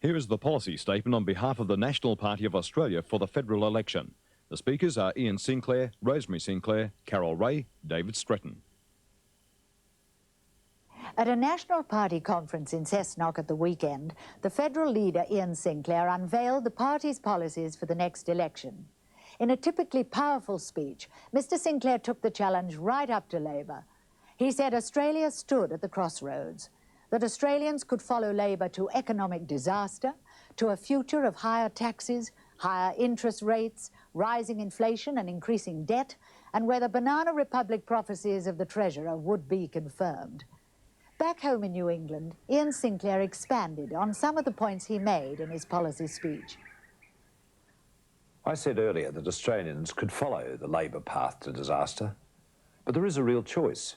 Here is the policy statement on behalf of the National Party of Australia for the federal election. The speakers are Ian Sinclair, Rosemary Sinclair, Carol Raye, David Stretton. At a National Party conference in Cessnock at the weekend, the federal leader Ian Sinclair unveiled the party's policies for the next election. In a typically powerful speech, Mr Sinclair took the challenge right up to Labor. He said Australia stood at the crossroads, that Australians could follow Labor to economic disaster, to a future of higher taxes, higher interest rates, rising inflation and increasing debt, and where the Banana Republic prophecies of the Treasurer would be confirmed. Back home in New England, Ian Sinclair expanded on some of the points he made in his policy speech. I said earlier that Australians could follow the Labor path to disaster, but there is a real choice.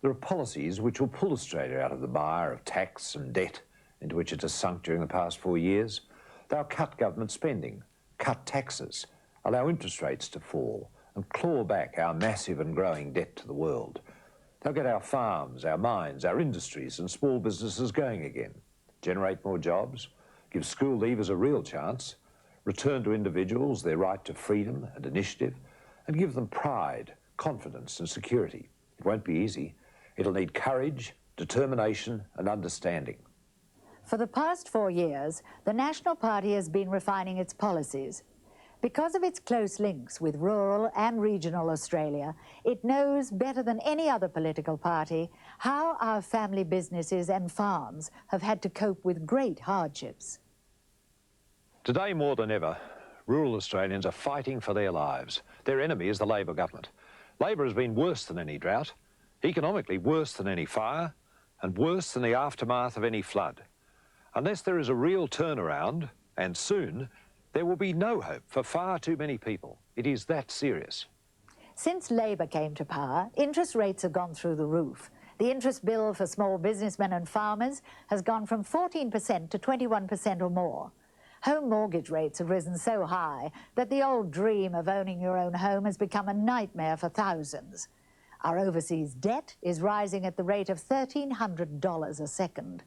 There are policies which will pull Australia out of the mire of tax and debt into which it has sunk during the past 4 years. They'll cut government spending, cut taxes, allow interest rates to fall, and claw back our massive and growing debt to the world. They'll get our farms, our mines, our industries and small businesses going again, generate more jobs, give school leavers a real chance, return to individuals their right to freedom and initiative, and give them pride, confidence and security. It won't be easy. It'll need courage, determination and understanding. For the past 4 years, the National Party has been refining its policies. Because of its close links with rural and regional Australia, it knows better than any other political party how our family businesses and farms have had to cope with great hardships. Today more than ever, rural Australians are fighting for their lives. Their enemy is the Labor government. Labor has been worse than any drought, economically worse than any fire, and worse than the aftermath of any flood. Unless there is a real turnaround, and soon, there will be no hope for far too many people. It is that serious. Since Labor came to power, interest rates have gone through the roof. The interest bill for small businessmen and farmers has gone from 14% to 21% or more. Home mortgage rates have risen so high that the old dream of owning your own home has become a nightmare for thousands. Our overseas debt is rising at the rate of $1,300 a second.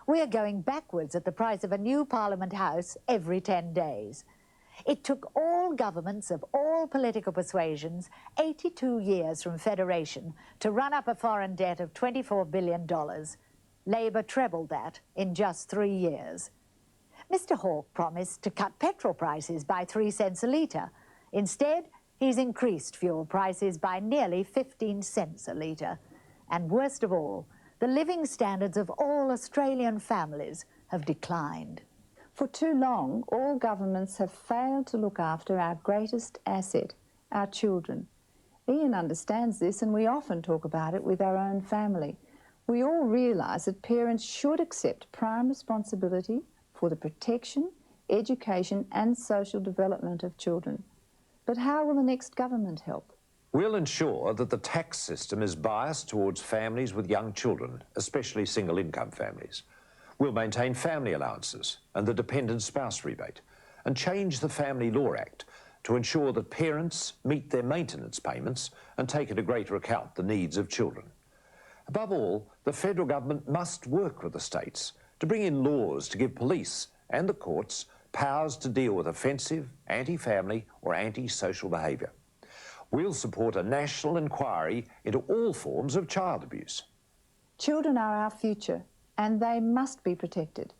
We are going backwards at the price of a new Parliament House every 10 days. It took all governments of all political persuasions 82 years from federation to run up a foreign debt of $24 billion. Labor trebled that in just 3 years. Mr Hawke promised to cut petrol prices by 3 cents a litre. Instead, he's increased fuel prices by nearly 15 cents a litre. And worst of all, the living standards of all Australian families have declined. For too long, all governments have failed to look after our greatest asset, our children. Ian understands this, and we often talk about it with our own family. We all realise that parents should accept prime responsibility for the protection, education and social development of children. But how will the next government help? We'll ensure that the tax system is biased towards families with young children, especially single-income families. We'll maintain family allowances and the dependent spouse rebate, and change the Family Law Act to ensure that parents meet their maintenance payments and take into greater account the needs of children. Above all, the federal government must work with the states to bring in laws to give police and the courts powers to deal with offensive, anti-family or anti-social behaviour. We'll support a national inquiry into all forms of child abuse. Children are our future, and they must be protected.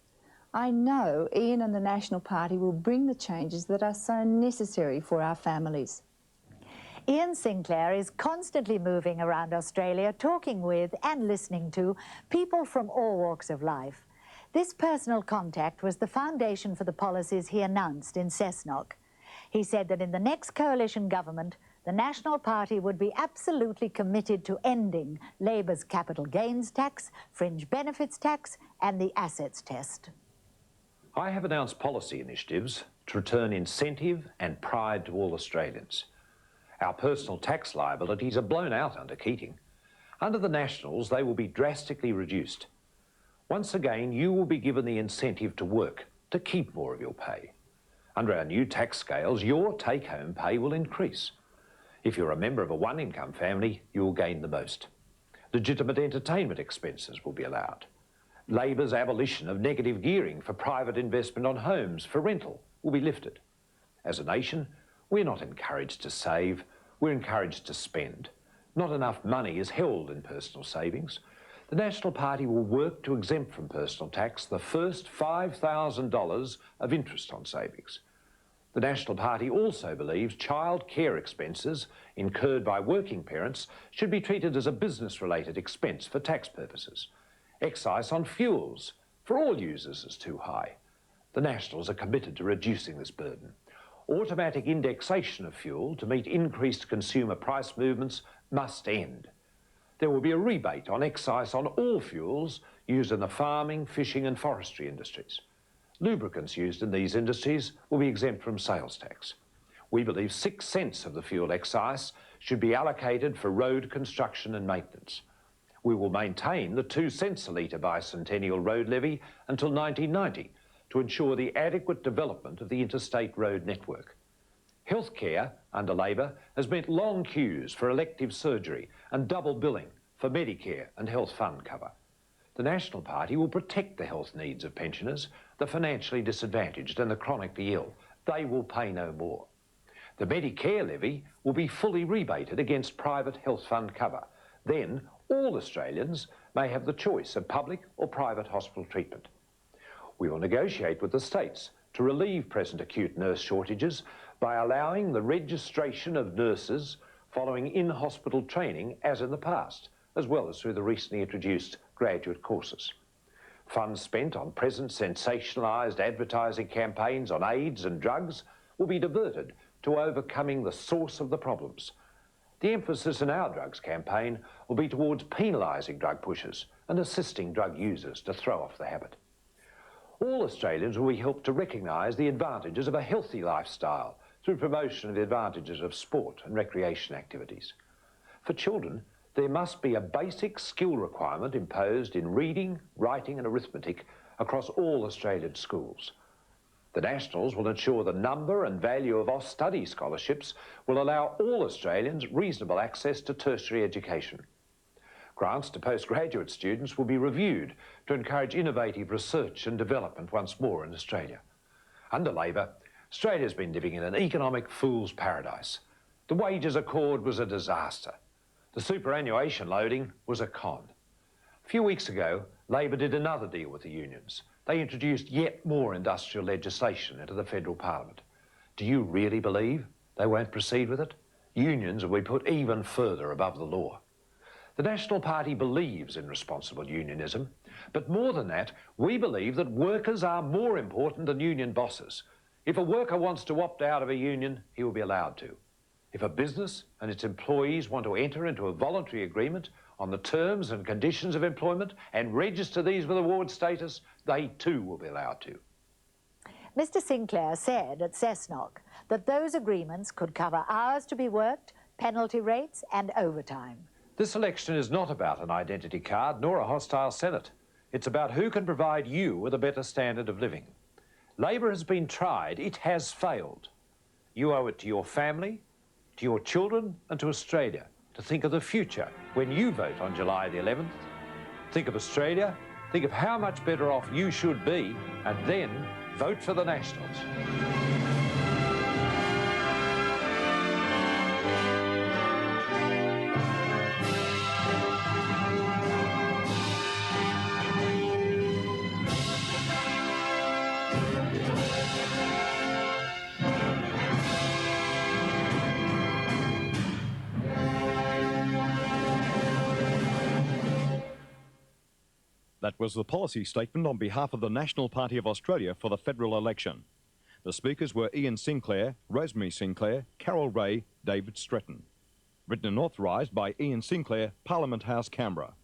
I know Ian and the National Party will bring the changes that are so necessary for our families. Ian Sinclair is constantly moving around Australia, talking with and listening to people from all walks of life. This personal contact was the foundation for the policies he announced in Cessnock. He said that in the next coalition government, the National Party would be absolutely committed to ending Labor's capital gains tax, fringe benefits tax and the assets test. I have announced policy initiatives to return incentive and pride to all Australians. Our personal tax liabilities are blown out under Keating. Under the Nationals, they will be drastically reduced. Once again, you will be given the incentive to work, to keep more of your pay. Under our new tax scales, your take-home pay will increase. If you're a member of a one-income family, you will gain the most. Legitimate entertainment expenses will be allowed. Labor's abolition of negative gearing for private investment on homes for rental will be lifted. As a nation, we're not encouraged to save, we're encouraged to spend. Not enough money is held in personal savings. The National Party will work to exempt from personal tax the first $5,000 of interest on savings. The National Party also believes child care expenses incurred by working parents should be treated as a business-related expense for tax purposes. Excise on fuels for all users is too high. The Nationals are committed to reducing this burden. Automatic indexation of fuel to meet increased consumer price movements must end. There will be a rebate on excise on all fuels used in the farming, fishing and forestry industries. Lubricants used in these industries will be exempt from sales tax. We believe 6 cents of the fuel excise should be allocated for road construction and maintenance. We will maintain the 2 cents a litre bicentennial road levy until 1990 to ensure the adequate development of the interstate road network. Healthcare under Labor has meant long queues for elective surgery and double billing for Medicare and health fund cover. The National Party will protect the health needs of pensioners, the financially disadvantaged and the chronically ill. They will pay no more. The Medicare levy will be fully rebated against private health fund cover. Then all Australians may have the choice of public or private hospital treatment. We will negotiate with the states to relieve present acute nurse shortages by allowing the registration of nurses following in-hospital training as in the past, as well as through the recently introduced graduate courses. Funds spent on present sensationalised advertising campaigns on AIDS and drugs will be diverted to overcoming the source of the problems. The emphasis in our drugs campaign will be towards penalising drug pushers and assisting drug users to throw off the habit. All Australians will be helped to recognise the advantages of a healthy lifestyle through promotion of the advantages of sport and recreation activities. For children, there must be a basic skill requirement imposed in reading, writing and arithmetic across all Australian schools. The Nationals will ensure the number and value of Austudy scholarships will allow all Australians reasonable access to tertiary education. Grants to postgraduate students will be reviewed to encourage innovative research and development once more in Australia. Under Labor, Australia's been living in an economic fool's paradise. The wages accord was a disaster. The superannuation loading was a con. A few weeks ago, Labor did another deal with the unions. They introduced yet more industrial legislation into the federal parliament. Do you really believe they won't proceed with it? Unions will be put even further above the law. The National Party believes in responsible unionism, but more than that, we believe that workers are more important than union bosses. If a worker wants to opt out of a union, he will be allowed to. If a business and its employees want to enter into a voluntary agreement on the terms and conditions of employment and register these with award status, they too will be allowed to. Mr Sinclair said at Cessnock that those agreements could cover hours to be worked, penalty rates and overtime. This election is not about an identity card nor a hostile Senate. It's about who can provide you with a better standard of living. Labor has been tried, it has failed. You owe it to your family, to your children and to Australia to think of the future when you vote on July the 11th. Think of Australia, think of how much better off you should be, and then vote for the Nationals. That was the policy statement on behalf of the National Party of Australia for the federal election. The speakers were Ian Sinclair, Rosemary Sinclair, Carol Raye, David Stretton. Written and authorised by Ian Sinclair, Parliament House, Canberra.